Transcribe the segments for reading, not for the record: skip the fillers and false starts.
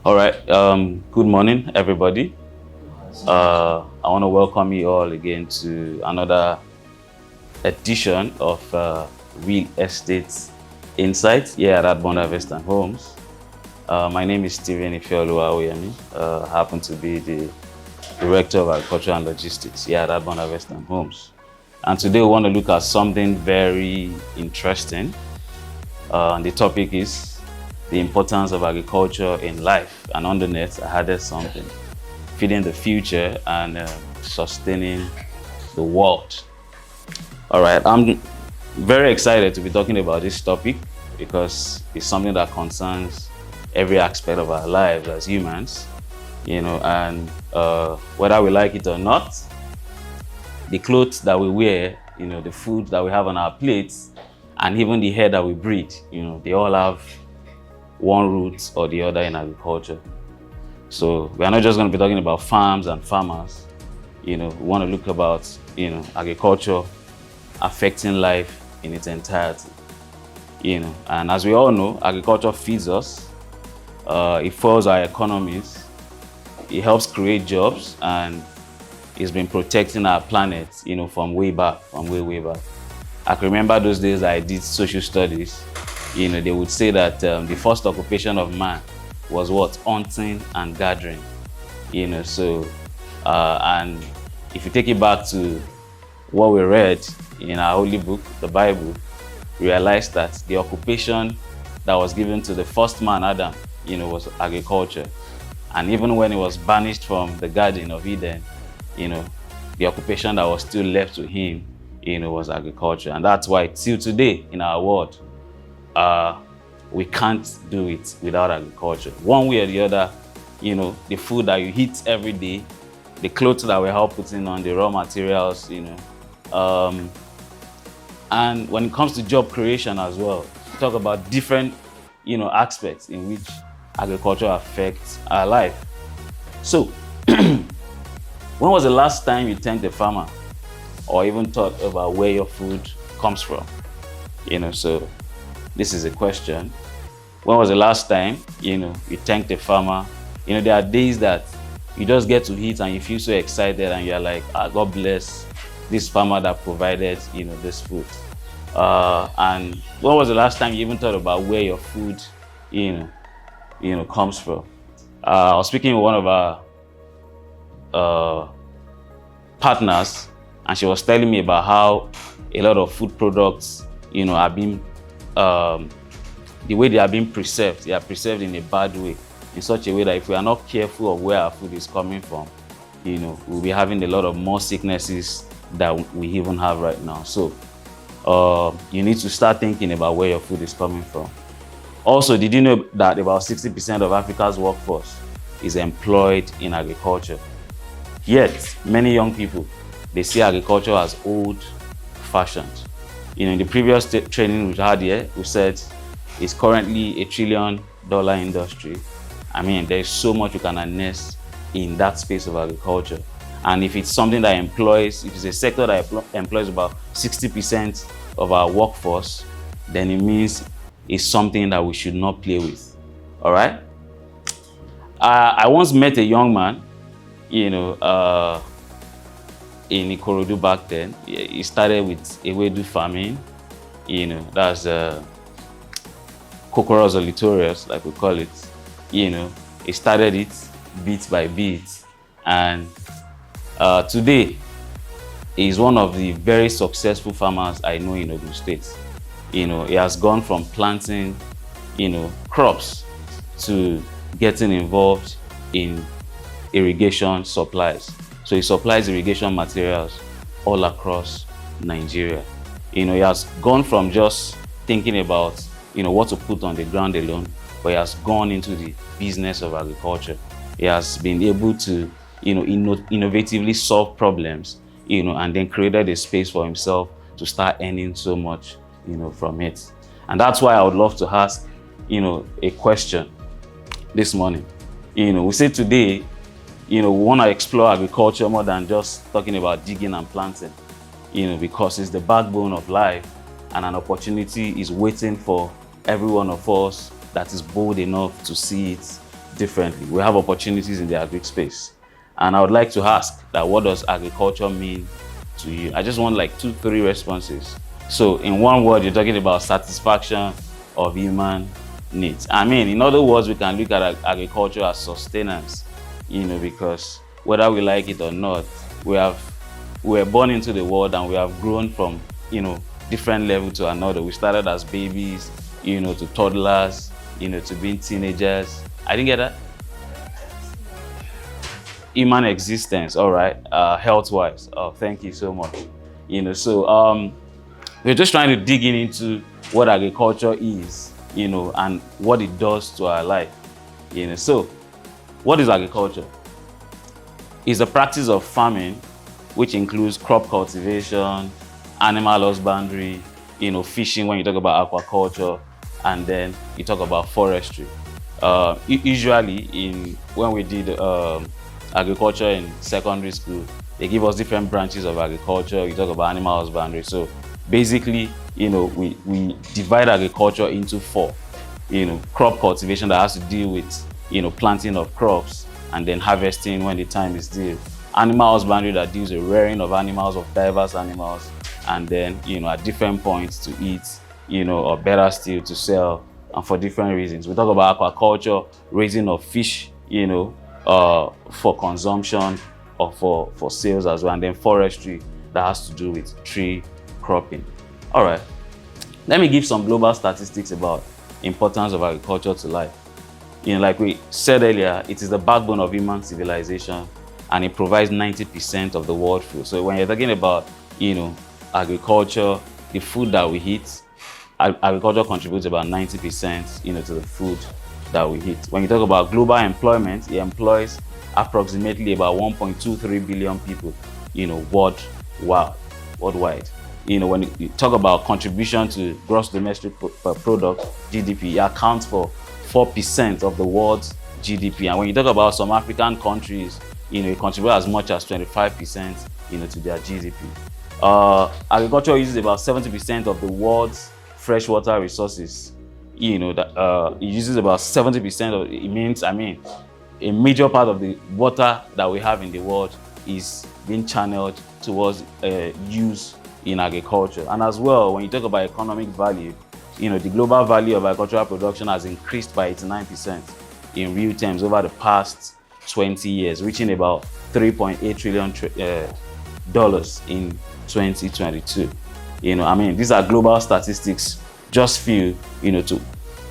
All right. Good morning, everybody. I want to welcome you all again to another edition of Real Estate Insights here at Adbond Harvest and Homes. My name is Stephen Ifeoluwa. I happen to be the Director of Agriculture and Logistics here at Adbond Harvest and Homes. And today we want to look at something very interesting. And the topic is the importance of agriculture in life, and underneath I added something: feeding the future and sustaining the world. All right, I'm very excited to be talking about this topic because it's something that concerns every aspect of our lives as humans, and whether we like it or not, the clothes that we wear, the food that we have on our plates, and even the air that we breathe, they all have one root or the other in agriculture. So we are not just going to be talking about farms and farmers. We want to look about agriculture affecting life in its entirety. And as we all know, agriculture feeds us, it fuels our economies, it helps create jobs, and it's been protecting our planet from way back. I can remember those days I did social studies. They would say that the first occupation of man was what? Hunting and gathering. And if you take it back to what we read in our holy book, the Bible, realize that the occupation that was given to the first man, Adam, was agriculture. And even when he was banished from the Garden of Eden, the occupation that was still left to him, was agriculture. And that's why till today in our world, we can't do it without agriculture. One way or the other, the food that you eat every day, the clothes that we're all putting on, the raw materials, and when it comes to job creation as well, we talk about different, aspects in which agriculture affects our life. So, when was the last time you thanked a farmer or even thought about where your food comes from? So this is a question. When was the last time, you thanked a farmer? There are days that you just get to eat and you feel so excited and you're like, God bless this farmer that provided, this food. And when was the last time you even thought about where your food, comes from? I was speaking with one of our partners, and she was telling me about how a lot of food products, are being the way they are being preserved, they are preserved in a bad way, in such a way that if we are not careful of where our food is coming from, we'll be having a lot of more sicknesses that we even have right now. So you need to start thinking about where your food is coming from. Also, did you know that about 60% of Africa's workforce is employed in agriculture? Yet, many young people, they see agriculture as old-fashioned. In the previous training we had here, we said it's currently $1 trillion industry. There's so much you can harness in that space of agriculture. And if it's something that employs, if it's a sector that employs about 60% of our workforce, then it means it's something that we should not play with. All right? I once met a young man, in Ikorodu back then. He started with ewedu farming, that's Cocoros olitorius, like we call it. He started it bit by bit, and today he's one of the very successful farmers I know in Ogun State. He has gone from planting, crops to getting involved in irrigation supplies. So he supplies irrigation materials all across Nigeria. He has gone from just thinking about, what to put on the ground alone, but he has gone into the business of agriculture. He has been able to, innovatively solve problems, and then created a space for himself to start earning so much, from it. And that's why I would love to ask, a question this morning. We say today, we want to explore agriculture more than just talking about digging and planting, because it's the backbone of life, and an opportunity is waiting for every one of us that is bold enough to see it, differently. We have opportunities in the agri space. And I would like to ask that, what does agriculture mean to you? I just want like 2-3 responses. So in one word, you're talking about satisfaction of human needs. I mean, in other words, we can look at agriculture as sustenance, because whether we like it or not, we were born into the world and we have grown from, different level to another. We started as babies, to toddlers, to being teenagers. I didn't get that. Human existence, all right, health-wise. Oh, thank you so much. So we're just trying to dig into what agriculture is, and what it does to our life. So what is agriculture? It's the practice of farming, which includes crop cultivation, animal husbandry, fishing when you talk about aquaculture, and then you talk about forestry. Usually when we did agriculture in secondary school, they give us different branches of agriculture. You talk about animal husbandry. So basically, we divide agriculture into 4. Crop cultivation, that has to deal with, planting of crops and then harvesting when the time is due. Animal husbandry, that deals with rearing of animals, of diverse animals, and then, at different points to eat, or better still to sell, and for different reasons. We talk about aquaculture, raising of fish, for consumption or for sales as well. And then forestry, that has to do with tree cropping. All right, let me give some global statistics about importance of agriculture to life. Like we said earlier, it is the backbone of human civilization, and it provides 90% of the world food. So when you're talking about, agriculture, the food that we eat, agriculture contributes about 90%, to the food that we eat. When you talk about global employment, it employs approximately about 1.23 billion people, worldwide. When you talk about contribution to gross domestic product, GDP, it accounts for 4% of the world's GDP. And when you talk about some African countries, it contributes as much as 25%, to their GDP. Agriculture uses about 70% of the world's freshwater resources. It uses about 70% of it. Means, a major part of the water that we have in the world is being channeled towards use in agriculture. And as well, when you talk about economic value, the global value of agricultural production has increased by 89% in real terms over the past 20 years, reaching about $3.8 trillion in 2022. These are global statistics, just few, to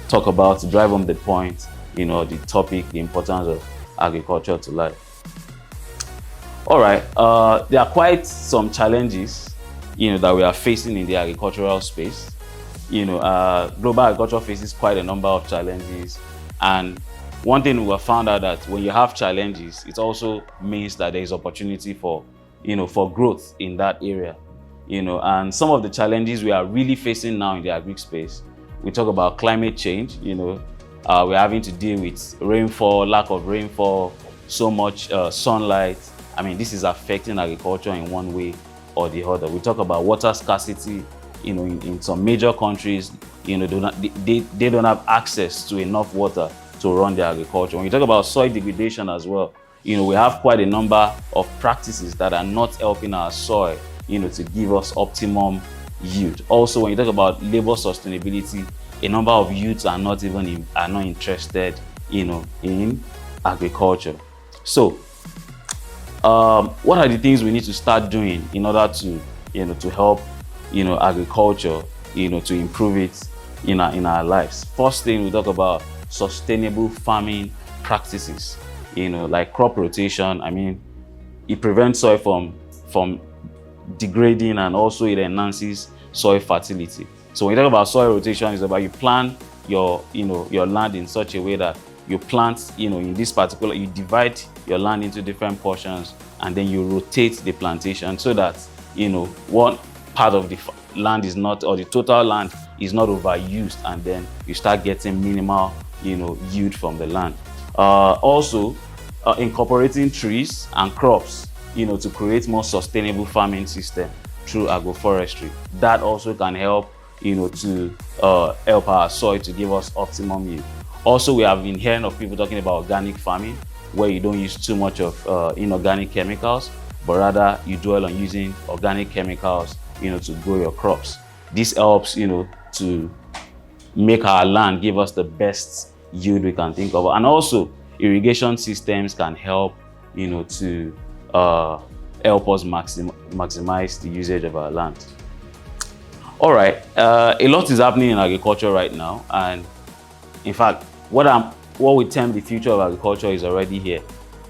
talk about, to drive home the point, the topic, the importance of agriculture to life. All right, there are quite some challenges, that we are facing in the agricultural space. Global agriculture faces quite a number of challenges, and one thing we have found out that when you have challenges, it also means that there is opportunity for growth in that area. And some of the challenges we are really facing now in the agri space, we talk about climate change. We're having to deal with rainfall, lack of rainfall, so much sunlight. This is affecting agriculture in one way or the other. We talk about water scarcity. In some major countries, they don't have access to enough water to run their agriculture. When you talk about soil degradation as well, we have quite a number of practices that are not helping our soil, to give us optimum yield. Also, when you talk about labor sustainability, a number of youths are not interested, in agriculture. So, what are the things we need to start doing in order to, to help, agriculture, to improve it in our lives? First thing, we talk about sustainable farming practices, like crop rotation. It prevents soil from degrading, and also it enhances soil fertility. So when you talk about soil rotation, it's about you plan your land in such a way that you plant, in this particular, you divide your land into different portions, and then you rotate the plantation so that, one part of the land is not, or the total land is not overused, and then you start getting minimal, yield from the land. Also, incorporating trees and crops, to create more sustainable farming system through agroforestry. That also can help, to help our soil to give us optimum yield. Also, we have been hearing of people talking about organic farming, where you don't use too much of inorganic chemicals, but rather you dwell on using organic chemicals, to grow your crops. This helps, to make our land give us the best yield we can think of. And also, irrigation systems can help, to help us maximize the usage of our land. All right, a lot is happening in agriculture right now, and in fact, what we term the future of agriculture is already here,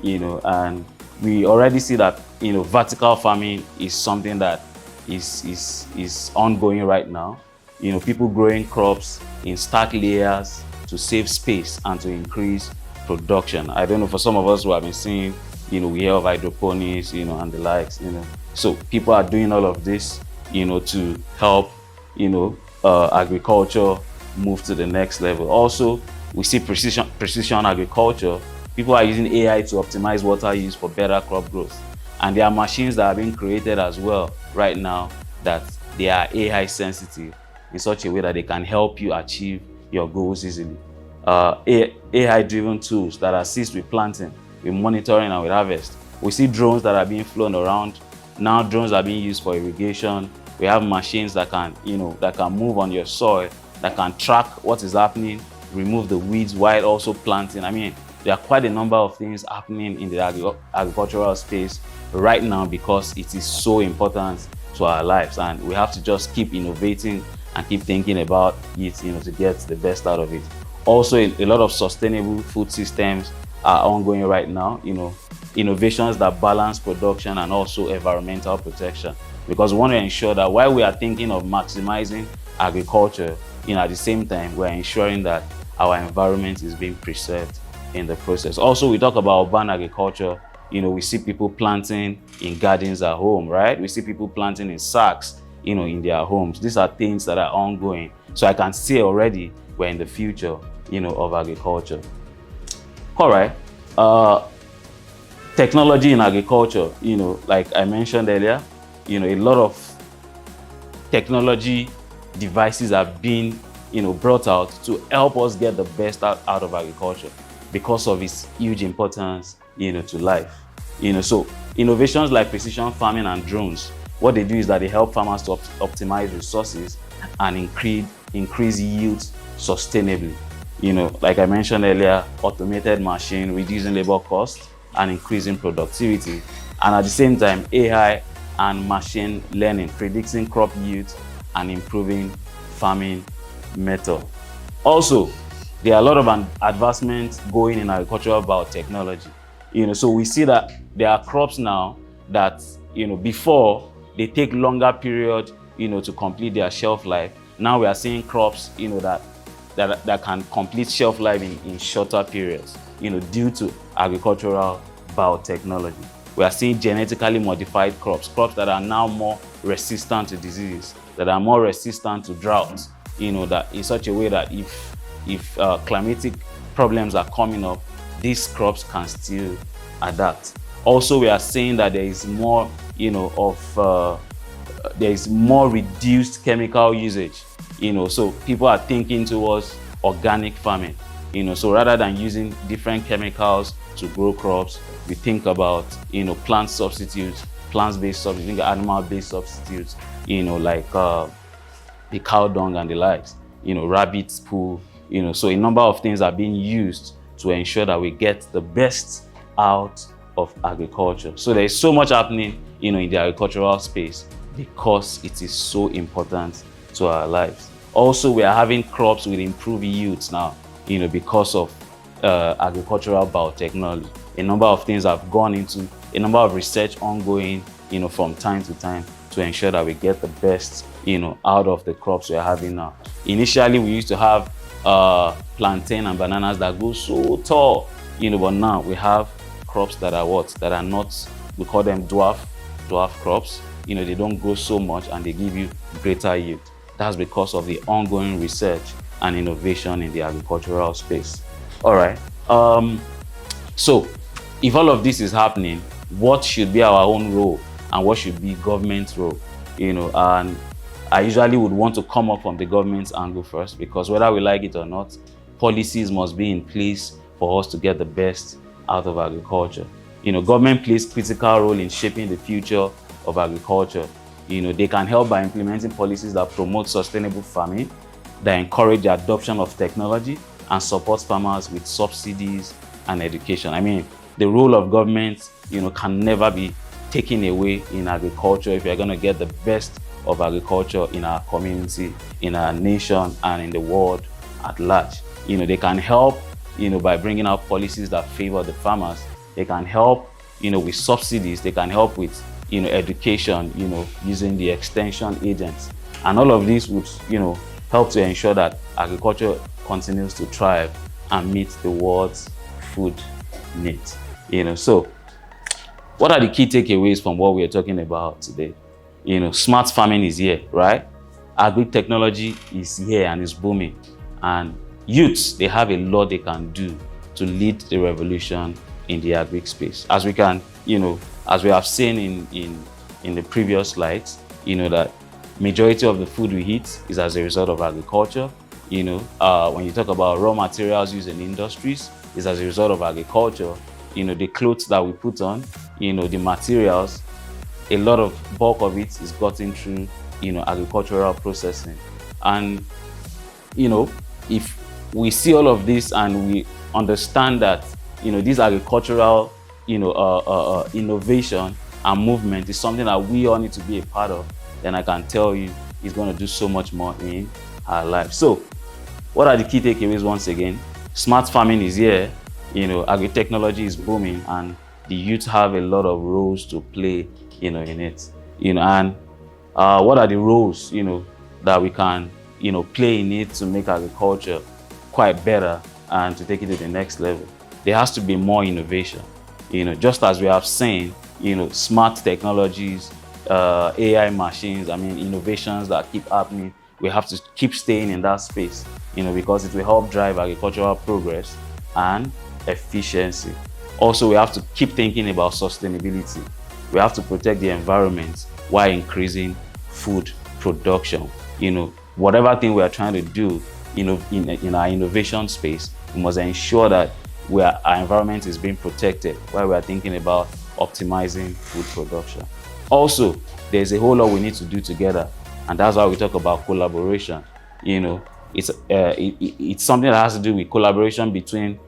and we already see that vertical farming is something that is ongoing right now. People growing crops in stack layers to save space and to increase production. I don't know, for some of us who have been seeing, we hear of hydroponics, and the likes, So people are doing all of this, to help, agriculture move to the next level. Also, we see precision agriculture. People are using AI to optimize water use for better crop growth. And there are machines that are being created as well right now that they are AI sensitive in such a way that they can help you achieve your goals easily. AI-driven tools that assist with planting, with monitoring, and with harvest. We see drones that are being flown around. Now drones are being used for irrigation. We have machines that can, that can move on your soil, that can track what is happening, remove the weeds while also planting. I mean, there are quite a number of things happening in the agricultural space right now because it is so important to our lives, and we have to just keep innovating and keep thinking about it, to get the best out of it. Also, a lot of sustainable food systems are ongoing right now, innovations that balance production and also environmental protection. Because we want to ensure that while we are thinking of maximizing agriculture, at the same time, we're ensuring that our environment is being preserved in the process. Also, we talk about urban agriculture. We see people planting in gardens at home, right? We see people planting in sacks, in their homes. These are things that are ongoing. So I can say already we're in the future, of agriculture. All right. Technology in agriculture, like I mentioned earlier, a lot of technology devices have been, brought out to help us get the best out of agriculture because of its huge importance, to life. So innovations like precision farming and drones, what they do is that they help farmers to optimize resources and increase yields sustainably. Like I mentioned earlier, automated machine, reducing labor costs and increasing productivity. And at the same time, AI and machine learning, predicting crop yields and improving farming method. Also, there are a lot of advancements going in agricultural biotechnology. So we see that there are crops now that, before they take longer period, to complete their shelf life. Now we are seeing crops, that can complete shelf life in shorter periods, due to agricultural biotechnology. We are seeing genetically modified crops that are now more resistant to disease, that are more resistant to droughts, that in such a way that if climatic problems are coming up, these crops can still adapt. Also, we are seeing that there is more, there is more reduced chemical usage. So people are thinking towards organic farming. So rather than using different chemicals to grow crops, we think about, plant substitutes, plant-based substitutes, animal-based substitutes, like the cow dung and the likes, rabbit poo, so a number of things are being used to ensure that we get the best out of agriculture. So there is so much happening, in the agricultural space because it is so important to our lives. Also, we are having crops with improved yields now, because of agricultural biotechnology. A number of things have gone into, a number of research ongoing, from time to time to ensure that we get the best, out of the crops we are having now. Initially, we used to have plantain and bananas that go so tall, but now we have crops that are what? That are not, we call them dwarf crops. They don't grow so much and they give you greater yield. That's because of the ongoing research and innovation in the agricultural space. All right. So if all of this is happening, what should be our own role and what should be government's role? And I usually would want to come up from the government's angle first, because whether we like it or not, policies must be in place for us to get the best out of agriculture. Government plays critical role in shaping the future of agriculture. They can help by implementing policies that promote sustainable farming, that encourage the adoption of technology, and support farmers with subsidies and education. The role of government, can never be taken away in agriculture if you're going to get the best of agriculture in our community, in our nation, and in the world at large. They can help, by bringing out policies that favor the farmers. They can help, with subsidies. They can help with, education, using the extension agents. And all of this would, help to ensure that agriculture continues to thrive and meet the world's food needs. So what are the key takeaways from what we are talking about today? Smart farming is here, right? Agri-technology is here and is booming. And youths, they have a lot they can do to lead the revolution in the agri space. As we can, as we have seen in the previous slides, that majority of the food we eat is as a result of agriculture. When you talk about raw materials used in industries, is as a result of agriculture. The clothes that we put on, the materials, a lot of bulk of it is gotten through, agricultural processing. And, if we see all of this and we understand that, this agricultural, innovation and movement is something that we all need to be a part of, then I can tell you it's going to do so much more in our life. So what are the key takeaways? Once again, smart farming is here, agri-technology is booming, and the youth have a lot of roles to play, in it. And what are the roles, that we can, play in it to make agriculture quite better and to take it to the next level? There has to be more innovation. Just as we have seen, smart technologies, AI machines, innovations that keep happening. We have to keep staying in that space, because it will help drive agricultural progress and efficiency. Also, we have to keep thinking about sustainability. We have to protect the environment while increasing food production. Whatever thing we are trying to do, in our innovation space, we must ensure that our environment is being protected while we are thinking about optimizing food production. Also, there's a whole lot we need to do together, and that's why we talk about collaboration. It's something that has to do with collaboration between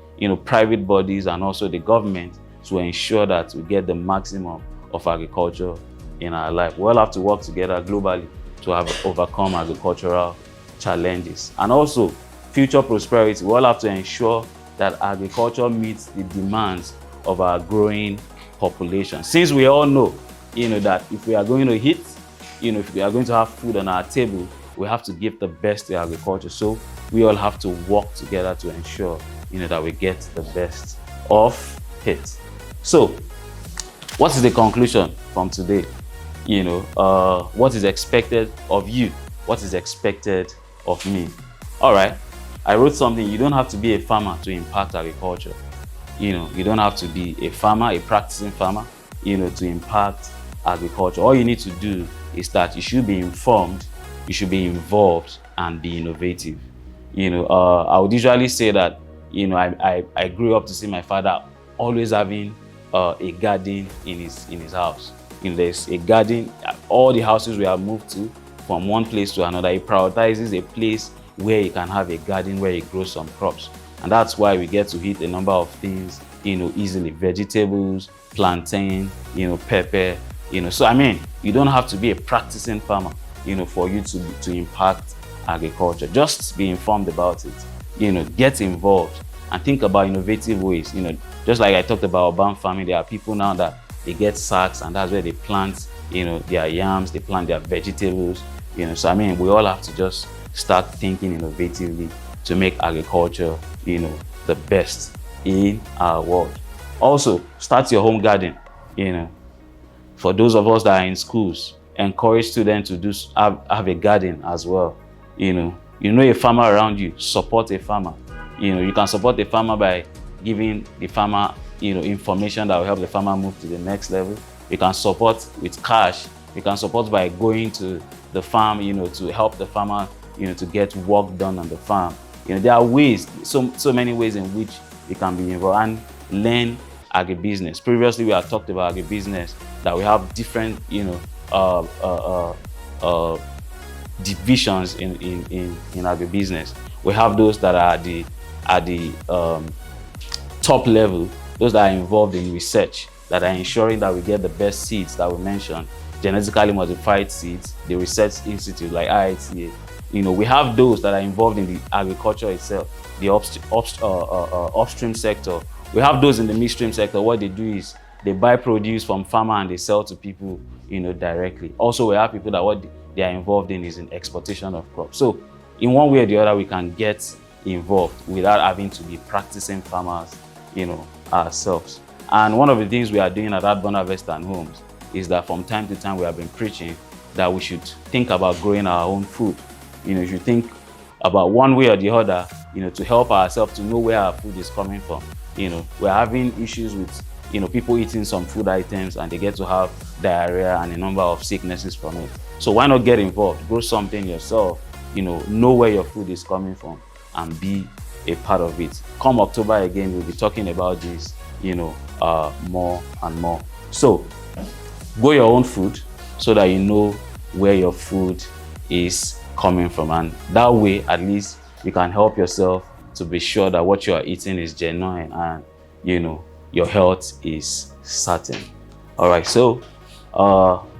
private bodies and also the government to ensure that we get the maximum of agriculture in our life. We all have to work together globally to overcome agricultural challenges. And also future prosperity. We all have to ensure that agriculture meets the demands of our growing population. Since we all know, that if we are going to eat, if we are going to have food on our table, we have to give the best to agriculture. So we all have to work together to ensure, that we get the best of it. So what is the conclusion from today? What is expected of you? What is expected of me? All right, I wrote something. You don't have to be a farmer to impact agriculture. You don't have to be a farmer, a practicing farmer, to impact agriculture. All you need to do is that you should be informed, you should be involved, and be innovative. I would usually say that, I grew up to see my father always having a garden in his house. There's a garden. All the houses we have moved to, from one place to another, he prioritizes a place where he can have a garden where he grows some crops. And that's why we get to eat a number of things, easily. Vegetables, plantain, pepper, So you don't have to be a practicing farmer, for you to impact agriculture. Just be informed about it, get involved and think about innovative ways. Just like I talked about urban farming, there are people now that they get sacks and that's where they plant, their yams, they plant their vegetables, So we all have to just start thinking innovatively to make agriculture, the best in our world. Also, start your home garden, For those of us that are in schools, encourage students to have a garden as well. A farmer around you, support a farmer. You can support a farmer by giving the farmer, information that will help the farmer move to the next level. You can support with cash. You can support by going to the farm, to help the farmer, to get work done on the farm. there are ways, so many ways in which you can be involved and learn agribusiness. Previously, we have talked about agribusiness, that we have different, uh, uh, uh, divisions in agribusiness. We have those that are at the top level, those that are involved in research, that are ensuring that we get the best seeds that we mentioned, genetically modified seeds, the research institute like IITA. We have those that are involved in the agriculture itself, the upstream sector. We have those in the midstream sector. What they do is they buy produce from farmer and they sell to people, directly. Also, we have people that what they are involved in is in exportation of crops. So in one way or the other, we can get involved without having to be practicing farmers, ourselves. And one of the things we are doing at Urban Harvest and Homes is that from time to time we have been preaching that we should think about growing our own food. You should think about one way or the other, to help ourselves to know where our food is coming from. We're having issues with, people eating some food items and they get to have diarrhea and a number of sicknesses from it. So why not get involved, grow something yourself, know where your food is coming from and be a part of it. Come October again, we'll be talking about this, more and more. So grow your own food so that you know where your food is coming from, and that way at least you can help yourself to be sure that what you are eating is genuine and your health is certain. All right, so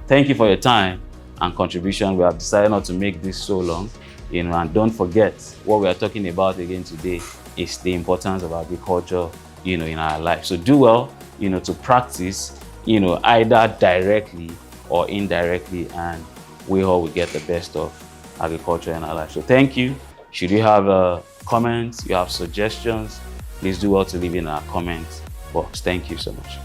thank you for your time and contribution. We have decided not to make this so long, and don't forget what we are talking about again today is the importance of agriculture, in our life. So do well, to practice, either directly or indirectly, and we all will get the best of agriculture in our life. So thank you. Should you have comments, you have suggestions, please do well to leave in our comment box. Thank you so much.